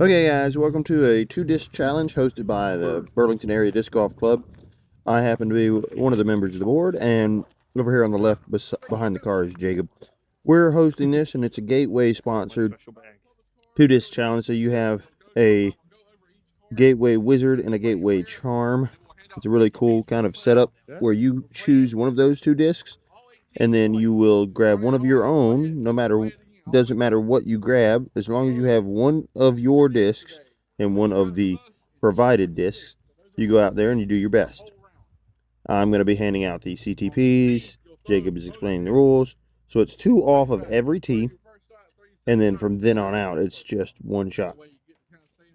Okay, guys, welcome to a two-disc challenge hosted by the Burlington Area Disc Golf Club. I happen to be one of the members of the board, and over here on the left behind the car is Jacob. We're hosting this, and it's a Gateway sponsored two-disc challenge. So you have a Gateway Wizard and a Gateway Charm. It's a really cool kind of setup where you choose one of those two discs, and then you will grab one of your own. Doesn't matter what you grab, as long as you have one of your discs and one of the provided discs, you go out there and you do your best. I'm going to be handing out the CTPs. Jacob is explaining the rules. So it's two off of every tee, and then from then on out, it's just one shot.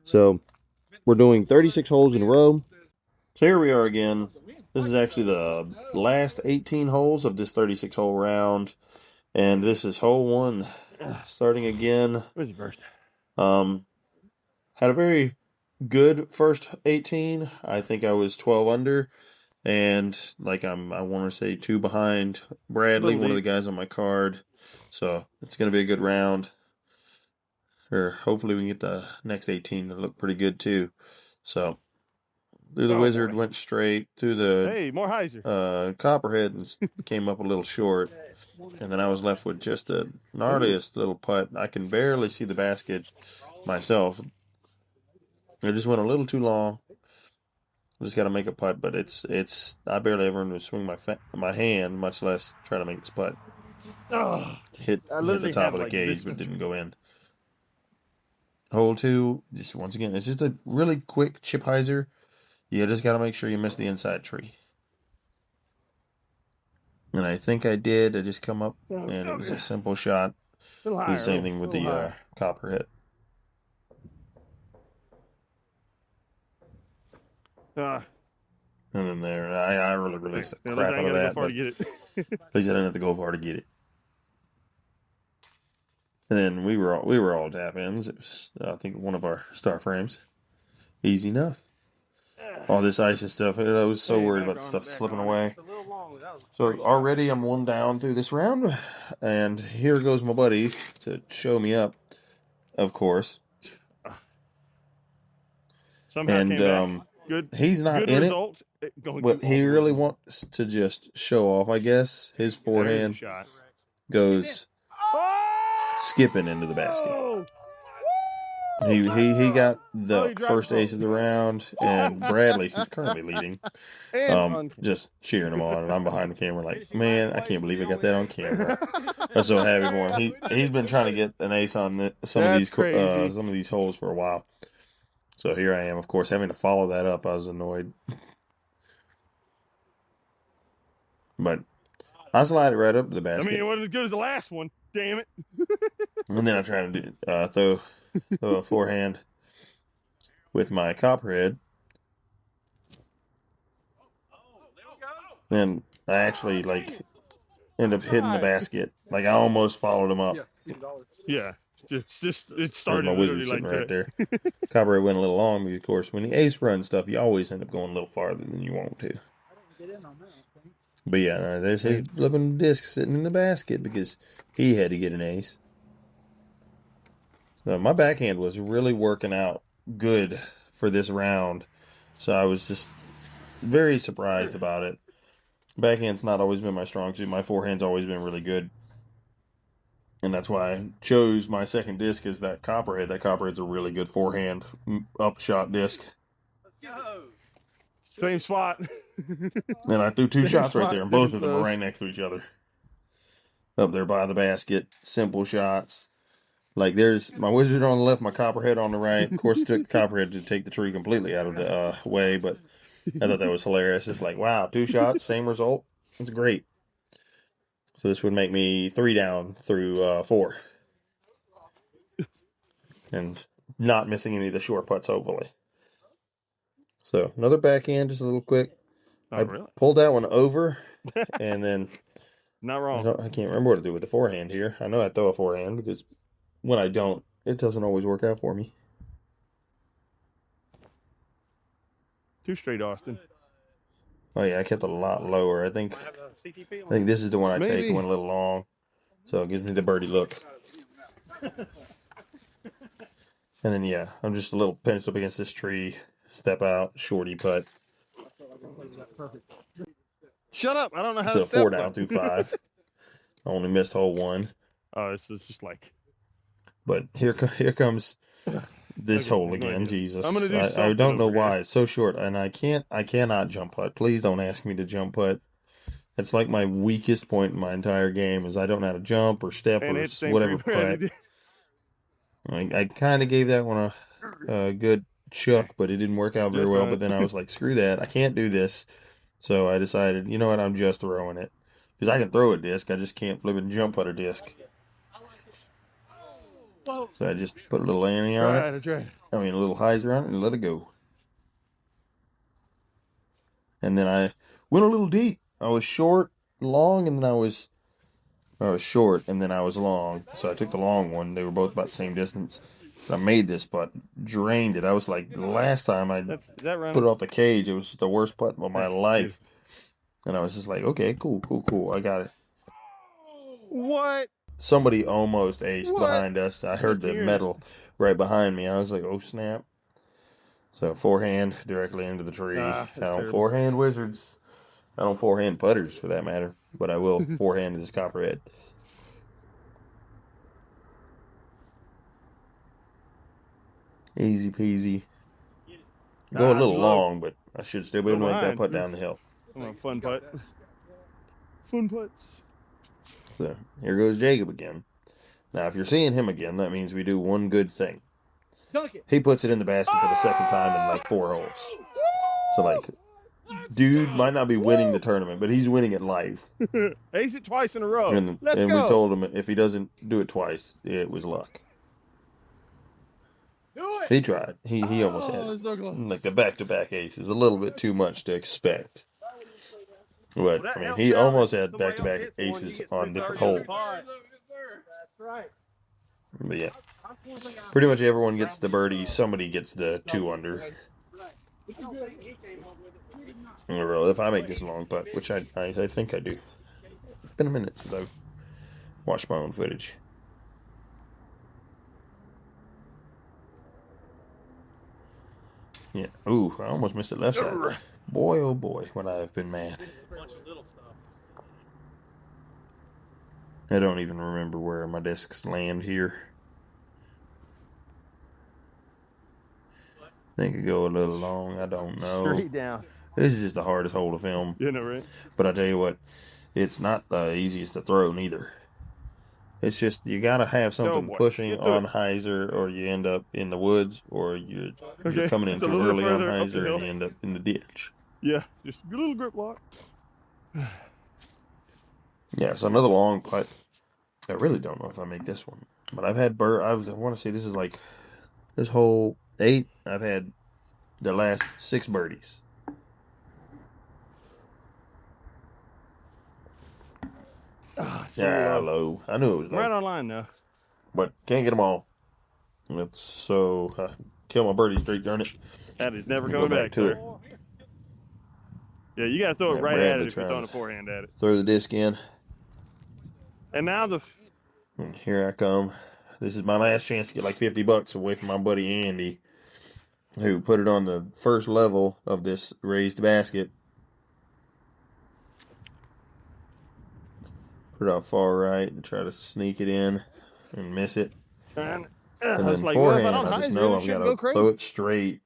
So we're doing 36 holes in a row. So here we are again. This is actually the last 18 holes of this 36 hole round. And this is hole one, starting again. Where's the first? Had a very good first 18. I think I was 12 under, and I want to say two behind Bradley, one of the guys on my card. So it's going to be a good round. Or hopefully we can get the next 18 to look pretty good too. So through the Wizard, went straight through the more hyzer. Copperhead and came up a little short. And then I was left with just the gnarliest little putt. I can barely see the basket myself. I just went a little too long. I just got to make a putt, but I barely ever swing my hand, much less try to make this putt. Hit the top of the gauge, but didn't go in. Hole two, just once again, it's just a really quick chip hyzer. You just got to make sure you miss the inside tree. And I think I did. I just come up, and it was a simple shot. Do the same thing with the Copperhead. And then there, I really released the crap out of that, but at least I didn't have to go far to get it. And then we were all tap ins. It was, I think, one of our star frames. Easy enough. All this ice and stuff. I was so worried about the stuff slipping away. So already I'm one down through this round, and here goes my buddy to show me up. Of course. And he's not in it, but he really wants to just show off, I guess. His forehand goes skipping into the basket. He got the first ace of the round, and Bradley, who's currently leading, just cheering him on, and I'm behind the camera like, man, I can't believe I got that on camera. I'm so happy for him. He's been trying to get an ace on some of these holes for a while. So here I am, of course, having to follow that up. I was annoyed. But I slide it right up to the basket. I mean, it wasn't as good as the last one. Damn it. And then I'm trying to throw a forehand with my Copperhead. And I actually, end up hitting the basket. I almost followed him up. Yeah. Just it started my Wizard sitting right there. Copperhead went a little long because, of course, when you ace run stuff, you always end up going a little farther than you want to. But yeah, there's his flipping disc sitting in the basket because he had to get an ace. So my backhand was really working out good for this round. So I was just very surprised about it. Backhand's not always been my strong suit. My forehand's always been really good. And that's why I chose my second disc as that Copperhead. That Copperhead's a really good forehand upshot disc. Let's go. Same spot. And I threw two shots right there, and both of them are right next to each other. Up there by the basket. Simple shots. There's my Wizard on the left, my Copperhead on the right. Of course, it took the Copperhead to take the tree completely out of the way, but I thought that was hilarious. It's wow, two shots, same result. It's great. So this would make me 3 down through 4. And not missing any of the short putts, hopefully. So another backhand, just a little quick. I pulled that one over, and then not wrong. I can't remember what to do with the forehand here. I know I throw a forehand because when I don't, it doesn't always work out for me. Two straight, Austin. Oh yeah, I kept it a lot lower. I think this is the one I take. It went a little long, so it gives me the birdie look. And then, yeah, I'm just a little pinched up against this tree. Step out, shorty putt. Shut up! I don't know how So to 4 step down putt. through 5. I only missed hole 1. Oh, it's just like. But here comes this Okay, hole go again. ahead. I'm Jesus, gonna do I something don't know over here. why it's so short, and I cannot jump putt. Please don't ask me to jump putt. It's like my weakest point in my entire game is I don't know how to jump or step And or hit the same tree whatever Brandy putt. did. I kind of gave that one a good chuck, Okay. but it didn't work out very Just well. on But it. then I was like, screw that, I can't do this. So I decided, you know what, I'm just throwing it because I can throw a disc, I just can't flip and jump putt a disc. So I just put a little ante on it. I tried. I mean, a little hyzer on it and let it go. And then I went a little deep. I was short, long, and then I was short, and then I was long. So I took the long one. They were both about the same distance. But I made this putt, drained it. I was like, the last time I That put running. it off the cage, it was the worst putt of my Beautiful. life. And I was just like, okay, cool. I got it. What? Somebody almost aced What? behind us. I heard Just the hearing it. metal right behind me. I was like, oh snap. So forehand directly into the tree. Ah, I that's don't terrible. forehand wizards. I don't forehand putters for that matter, but I will forehand this copperhead. Easy peasy. Go a Too little low. long, but I should still be able Don't to make that mind. putt down the hill. I'm a fun putt. Fun putts. So here goes Jacob again. Now, if you're seeing him again, that means we do one good thing. Dunk it. He puts it in the basket for the second time in like 4 holes. So, like, dude might not be winning the tournament, but he's winning at life. Ace it twice in a row. And Let's we go. told him if he doesn't do it twice, it was luck. Do it. He tried. He almost had So like the close. back-to-back ace is a little bit too much to expect. But Well, that I mean, helps he out almost that had somebody else back-to-back hits one, he aces gets on different 330 on the holes. pot. That's right. But yeah, pretty much everyone gets the birdie. Somebody gets the 2 under. Or if I make this long putt, which I think I do. It's been a minute since I've watched my own footage. Yeah. Ooh, I almost missed it left side. Boy, oh boy, would I have been mad. I don't even remember where my discs land here. I think it go a little long. I don't know. Straight down. This is just the hardest hole to film. You know, right? But I tell you what, it's not the easiest to throw neither. It's just you gotta have something Boy. pushing Get to on it. hyzer, or you end up in the woods, or you're coming in It's a too little early on further up the hyzer hill. and you end up in the ditch. Yeah, just a little grip lock. Yeah, so another long putt. I really don't know if I make this one, but I've had I want to say this is like this whole 8. I've had the last 6 birdies. So Yeah, low. low. I knew it was low. Right on line now. But can't get them all. That's so kill my birdie streak, darn it. That is never Go coming back back, to sir. it. Yeah, you gotta throw it Yeah, right Bradley at it if you're trying throwing a to forehand at it. throw the disc in. And now And here I come. This is my last chance to get like $50 away from my buddy Andy, who put it on the first level of this raised basket. Put it out far right and try to sneak it in and miss it. and And I was then like, forehand, well, I just if know I I've shouldn't got go to crazy. throw it straight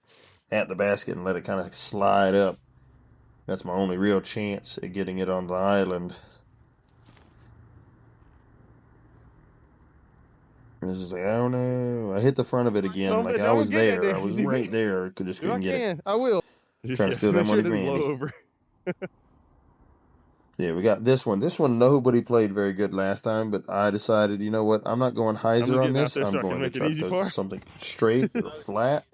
at the basket and let it kind of slide up. That's my only real chance at getting it on the island. And this is like, I don't know. I hit the front of it again. Some Like bitch, I I'm was gonna get that there. I disc. was right there. Just If I couldn't get it. can, I will. Just Trying to steal that make sure money it from doesn't blow Andy. over. Yeah, we got this one. This one, nobody played very good last time, but I decided, you know what? I'm not going I'm hyzer just on getting out this. there I'm so I can going to make it try to easy go for her. something straight or flat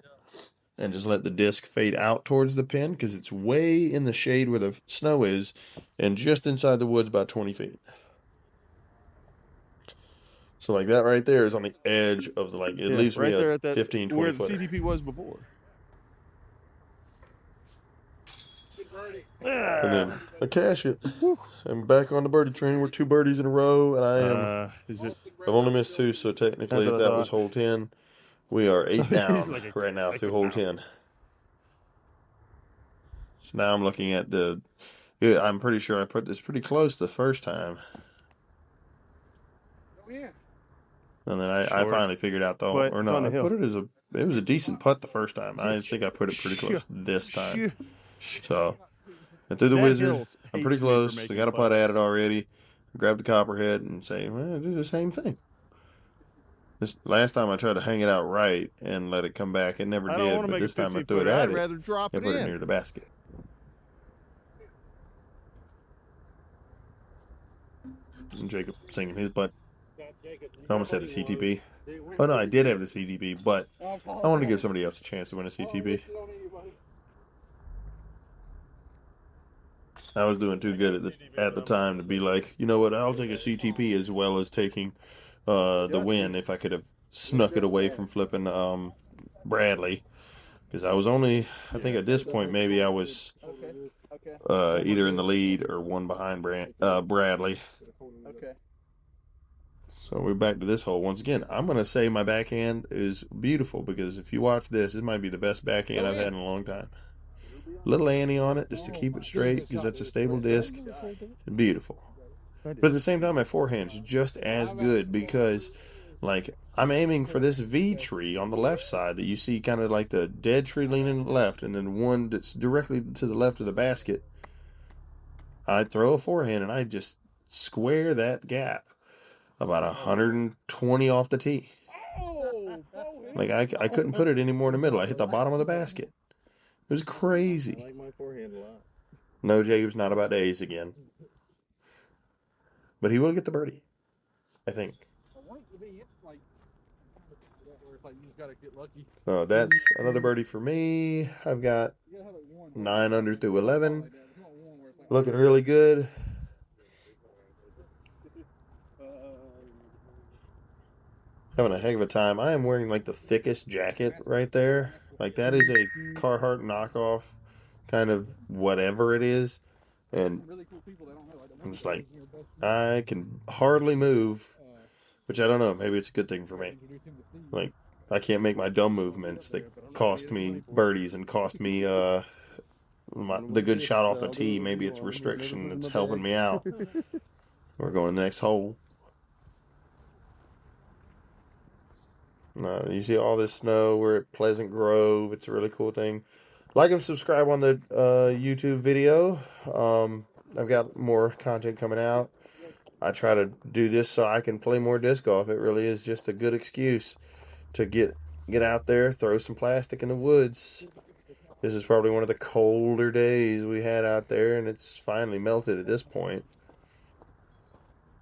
and just let the disc fade out towards the pin because it's way in the shade where the snow is and just inside the woods about 20 feet. So, like that right there is on the edge of the, like, it leaves me right there a at that 15, 20 where the footer. CDP was before. And then I cash it. I'm back on the birdie train. We're 2 birdies in a row, and I am. Is it? I've only missed 2, so technically, That's if what I that was thought. hole 10, We are 8 He's down like a right kid, now like through a hole mountain. 10. So now I'm looking at the. Yeah, I'm pretty sure I put this pretty close the first time. Oh yeah. And then I Short, finally figured out though, but or it's no, on the I hill. put it as it was a decent putt the first time. I think I put it pretty Shoo, close this time. shoo, shoo. So I threw the That wizard. hill I'm pretty hates me for close. I making got a putt at it putts. already. Grab the copperhead and say, well, do the same thing. This last time I tried to hang it out right and let it come back, it never I don't want did. to But make a this time I 15 threw it footer. at I'd it rather drop and it put it in. near the basket. And Jacob singing his butt. I almost had the CTP. Oh no, I did have the CTP, but I wanted to give somebody else a chance to win a CTP. I was doing too good at the time to be like, you know what? I'll take a CTP as well as taking the win if I could have snuck it away from flipping Bradley, because I was only, I think at this point maybe I was either in the lead or one behind Bradley. Okay. So we're back to this hole once again. I'm gonna say my backhand is beautiful because if you watch this, it might be the best backhand I've had in a long time. Little Annie on it just to keep it straight because that's a stable disc. Beautiful. But at the same time, my forehand's just as good because, like, I'm aiming for this V tree on the left side that you see kind of like the dead tree leaning left, and then one that's directly to the left of the basket. I throw a forehand and I just square that gap about 120 off the tee. Like, I couldn't put it any more in the middle. I hit the bottom of the basket. It was crazy. I like my forehand a lot. No, Jacob's not about to ace again. But he will get the birdie, I think. So that's another birdie for me. I've got 9 under through 11. Looking really good. Having a heck of a time. I am wearing like the thickest jacket right there. Like that is a Carhartt knockoff kind of whatever it is. And I'm just like, I can hardly move, which I don't know. Maybe it's a good thing for me. Like, I can't make my dumb movements that cost me birdies and cost me the good shot off the tee. Maybe it's restriction that's helping me out. We're going to the next hole. You see all this snow. We're at Pleasant Grove. It's a really cool thing. Like and subscribe on the YouTube video. I've got more content coming out. I try to do this so I can play more disc golf. It really is just a good excuse to get out there, throw some plastic in the woods. This is probably one of the colder days we had out there, and it's finally melted at this point.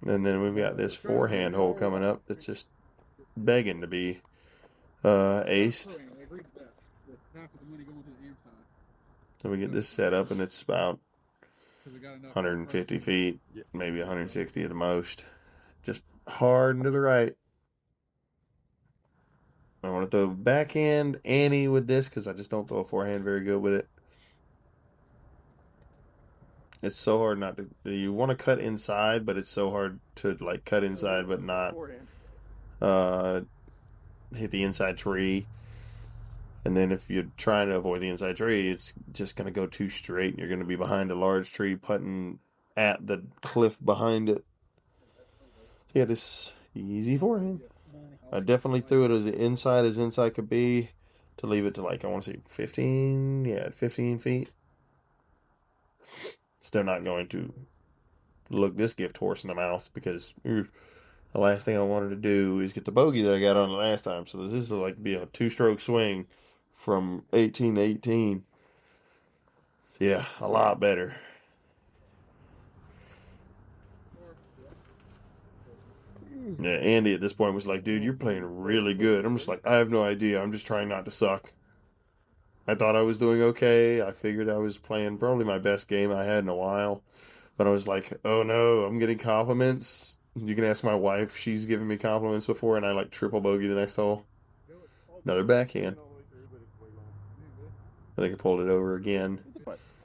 And then we've got this forehand hole coming up that's just begging to be aced. So we get this set up, and it's about 150 feet, maybe 160 at the most. Just hard and to the right. I want to throw backhand Annie with this because I just don't throw a forehand very good with it. It's so hard not to. You want to cut inside, but it's so hard to like cut inside but not uh, hit the inside tree. And then if you're trying to avoid the inside tree, it's just going to go too straight. You're going to be behind a large tree, putting at the cliff behind it. So yeah, this easy forehand. I definitely threw it as inside could be, to leave it to like, I want to say 15, 15 feet. Still not going to look this gift horse in the mouth because the last thing I wanted to do is get the bogey that I got on the last time. So this is like be a 2-stroke swing from 18 to 18. So yeah, a lot better. Yeah, Andy at this point was like, dude, you're playing really good. I'm just like, I have no idea. I'm just trying not to suck. I thought I was doing okay. I figured I was playing probably my best game I had in a while. But I was like, oh no, I'm getting compliments. You can ask my wife. She's given me compliments before, and I like triple bogey the next hole. Another backhand. I think I pulled it over again.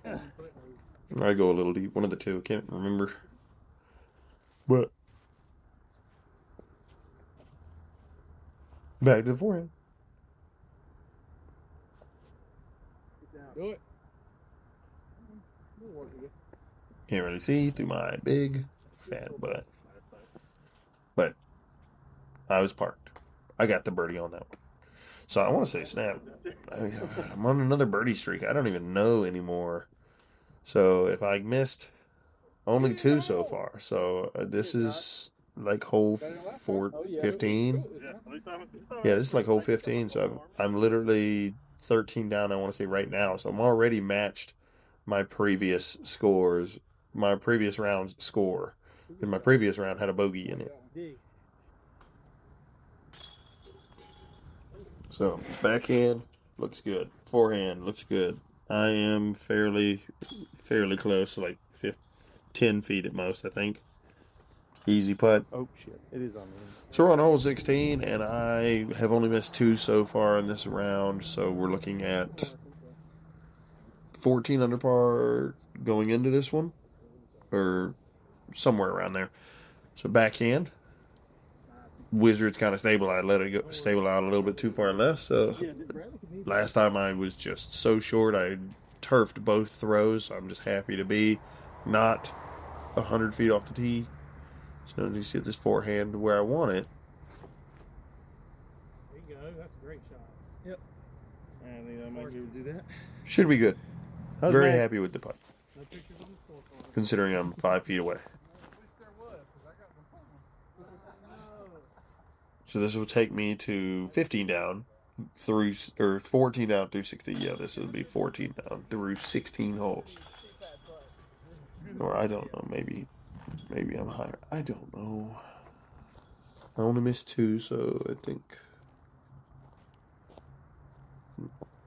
I go a little deep. One of the two. Can't remember. But back to the forehand. Do it. Can't really see through my big fat butt. But I was parked. I got the birdie on that one. So I want to say snap. I'm on another birdie streak. I don't even know anymore. So if I missed only 2 so far. So this is like hole 15. Yeah, this is like hole 15. So I'm literally 13 down, I want to say, right now. So I'm already matched my previous scores, my previous round's score. And my previous round had a bogey in it. So backhand looks good. Forehand looks good. I am fairly close, like 10 feet at most, I think. Easy putt. Oh shit! It is on me. So we're on hole 16, and I have only missed 2 so far in this round. So we're looking at 14 under par going into this one, or somewhere around there. So backhand. Wizards kind of stable. I let it go, stable out a little bit too far left. So last time I was just so short, I turfed both throws. So I'm just happy to be not 100 feet off the tee. So you see this forehand where I want it. There you go. That's a great shot. Yep. I think that might be able to do that. Should be good. How's Very Matt? happy with the putt, No pictures on the scorecard. considering I'm 5 feet away. So this will take me to 15 down through, or 14 down through 16. Yeah, this would be 14 down through 16 holes. Or I don't know, maybe I'm higher. I don't know. I only missed 2, so I think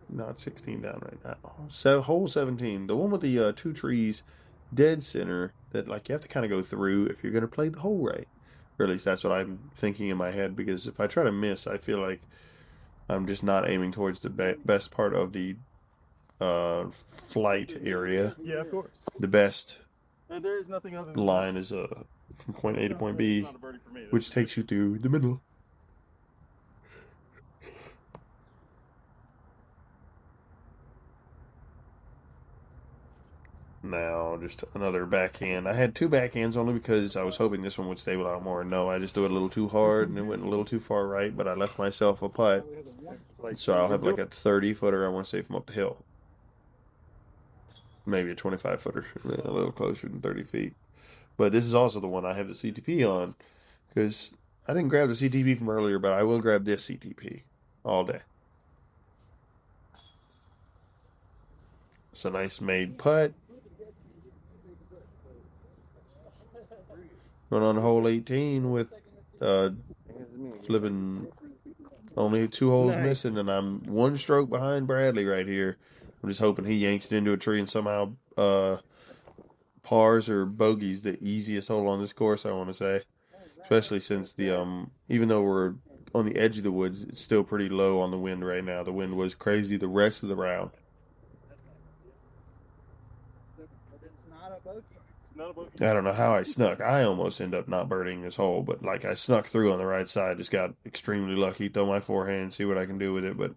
not 16 down right now. So hole 17, the one with the 2 trees dead center that like you have to kind of go through if you're going to play the hole right. Or at least that's what I'm thinking in my head, because if I try to miss, I feel like I'm just not aiming towards the best part of the flight area. Yeah, of course. The best There is nothing other than line is from point A to point B, which takes you through the middle. Now, just another backhand. I had 2 backhands only because I was hoping this one would stable out more. No, I just threw it a little too hard and it went a little too far right, but I left myself a putt. So I'll have like a 30-footer, I want to say, from up the hill. Maybe a 25-footer, a little closer than 30 feet. But this is also the one I have the CTP on, because I didn't grab the CTP from earlier, but I will grab this CTP all day. It's a nice made putt. Going on hole 18 with flipping only 2 holes missing, and I'm 1 stroke behind Bradley right here. I'm just hoping he yanks it into a tree and somehow pars or bogeys the easiest hole on this course, I want to say. Especially since the even though we're on the edge of the woods, it's still pretty low on the wind right now. The wind was crazy the rest of the round. I don't know how I snuck. I almost end up not birding this hole, but like I snuck through on the right side. Just got extremely lucky. Throw my forehand, see what I can do with it. But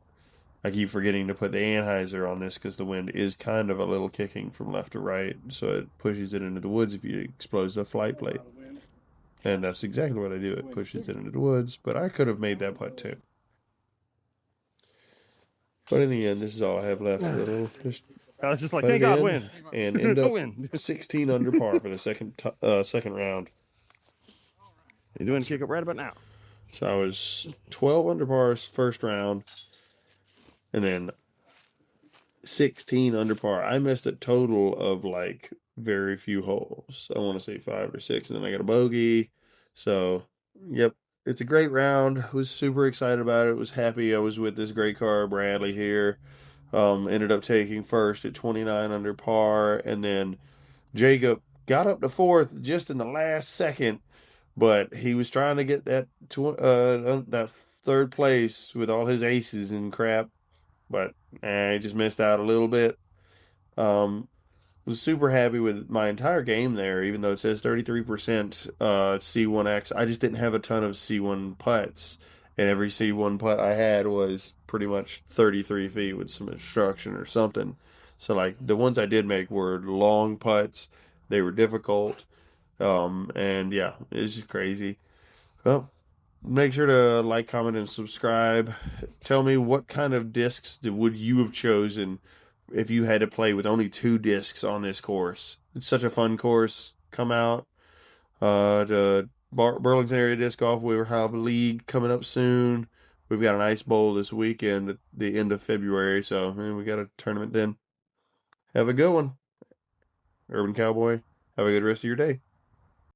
I keep forgetting to put the anhyzer on this because the wind is kind of a little kicking from left to right, so it pushes it into the woods if you expose the flight plate. And that's exactly what I do. It pushes it into the woods, but I could have made that putt too. But in the end, this is all I have left. I was just like, thank God wins. And end up 16 under par for the second round. You're doing a kick up right about now. So I was 12 under par first round, and then 16 under par. I missed a total of like very few holes. I want to say 5 or 6, and then I got a bogey. So, yep, it's a great round. I was super excited about it. Was happy I was with this great car, Bradley here. Ended up taking first at 29 under par, and then Jacob got up to 4th just in the last second, but he was trying to get that 3rd place with all his aces and crap, but he just missed out a little bit. Was super happy with my entire game there, even though it says 33% C1X. I just didn't have a ton of C1 putts, and every C1 putt I had was pretty much 33 feet with some instruction or something. So like the ones I did make were long putts. They were difficult. And yeah, it's just crazy. Well, make sure to like, comment, and subscribe. Tell me what kind of discs would you have chosen if you had to play with only 2 discs on this course. It's such a fun course. Come out to Burlington Area Disc Golf. We will have a league coming up soon. We've got an ice bowl this weekend at the end of February, so we got a tournament then. Have a good one, Urban Cowboy. Have a good rest of your day.